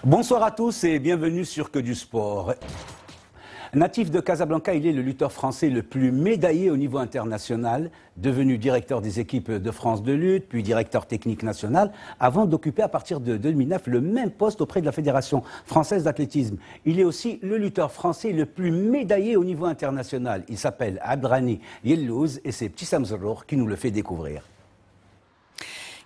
Bonsoir à tous et bienvenue sur Que du Sport. Natif de Casablanca, il est le lutteur français le plus médaillé au niveau international, devenu directeur des équipes de France de lutte, puis directeur technique national, avant d'occuper à partir de 2009 le même poste auprès de la Fédération française d'athlétisme. Il est aussi le lutteur français le plus médaillé au niveau international. Il s'appelle Abdrani Yellouz et c'est Petit Sam Zorour qui nous le fait découvrir.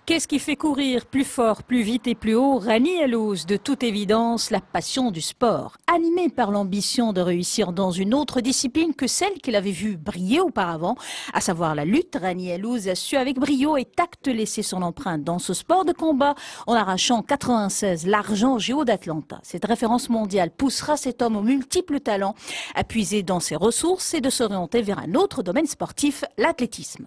Qu'est-ce qui fait courir plus fort, plus vite et plus haut? Rani Yellouz, de toute évidence, la passion du sport. Animé par l'ambition de réussir dans une autre discipline que celle qu'il avait vue briller auparavant, à savoir la lutte, Rani Yellouz a su avec brio et tact laisser son empreinte dans ce sport de combat en arrachant en 96 l'argent JO d'Atlanta. Cette référence mondiale poussera cet homme aux multiples talents à puiser dans ses ressources et de s'orienter vers un autre domaine sportif, l'athlétisme.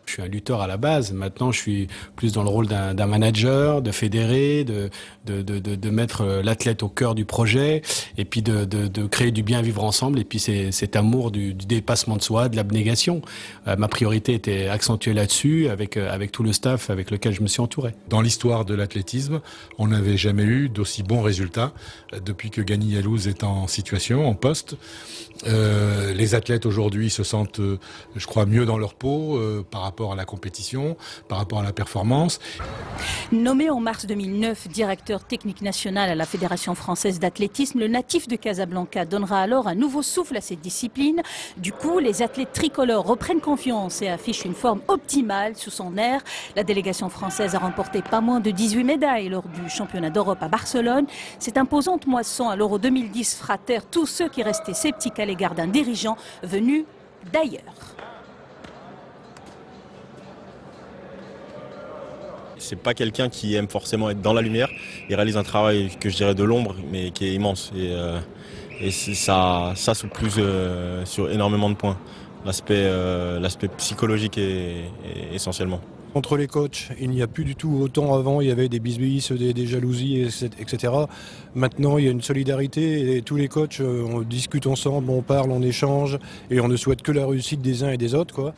Je suis un lutteur à la base. Maintenant, je suis plus dans le rôle d'un manager, de fédérer, de mettre l'athlète au cœur du projet et puis de créer du bien vivre ensemble. Et puis cet amour du dépassement de soi, de l'abnégation. Ma priorité était accentuée là-dessus avec tout le staff avec lequel je me suis entouré. Dans l'histoire de l'athlétisme, on n'avait jamais eu d'aussi bons résultats depuis que Rani Yellouz est en situation, en poste. Les athlètes aujourd'hui se sentent, je crois, mieux dans leur peau par rapport à la compétition, par rapport à la performance. Nommé en mars 2009 directeur technique national à la Fédération française d'athlétisme, le natif de Casablanca donnera alors un nouveau souffle à cette discipline. Du coup, les athlètes tricolores reprennent confiance et affichent une forme optimale sous son air. La délégation française a remporté pas moins de 18 médailles lors du championnat d'Europe à Barcelone. Cette imposante moisson à l'Euro 2010 fera taire tous ceux qui restaient sceptiques à l'égard d'un dirigeant venu d'ailleurs. C'est pas quelqu'un qui aime forcément être dans la lumière. Il réalise un travail que je dirais de l'ombre, mais qui est immense. Et ça souffle plus sur énormément de points. L'aspect psychologique est essentiellement. Entre les coachs, il n'y a plus du tout autant avant, il y avait des bisbilles, des jalousies, etc. Maintenant, il y a une solidarité et tous les coachs, on discute ensemble, on parle, on échange et on ne souhaite que la réussite des uns et des autres, quoi.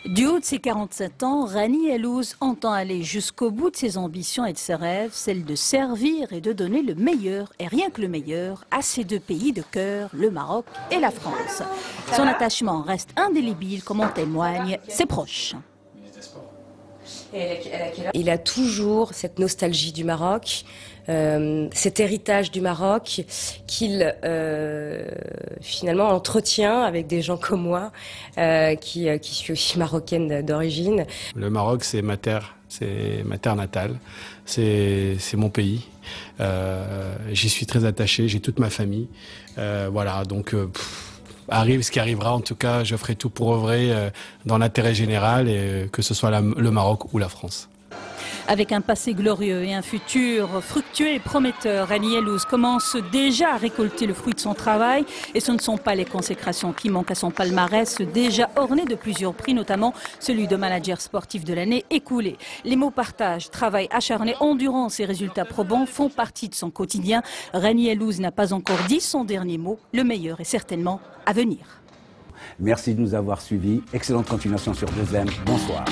Du haut de ses 47 ans, Rani Yellouz entend aller jusqu'au bout de ses ambitions et de ses rêves, celle de servir et de donner le meilleur, et rien que le meilleur, à ces deux pays de cœur, le Maroc et la France. Son attachement reste indélébile, comme en témoignent ses proches. Il a toujours cette nostalgie du Maroc, cet héritage du Maroc qu'il finalement entretient avec des gens comme moi, qui suis aussi marocaine d'origine. Le Maroc, c'est ma terre natale, c'est mon pays. J'y suis très attaché, j'ai toute ma famille. Voilà, donc... Arrive ce qui arrivera, en tout cas, je ferai tout pour œuvrer dans l'intérêt général, et que ce soit le Maroc ou la France. Avec un passé glorieux et un futur fructueux et prometteur, Rani Yellouz commence déjà à récolter le fruit de son travail. Et ce ne sont pas les consécrations qui manquent à son palmarès, déjà orné de plusieurs prix, notamment celui de manager sportif de l'année écoulé. Les mots partage, travail acharné, endurance et résultats probants font partie de son quotidien. Rani Yellouz n'a pas encore dit son dernier mot. Le meilleur est certainement à venir. Merci de nous avoir suivis. Excellente continuation sur 2M. Bonsoir.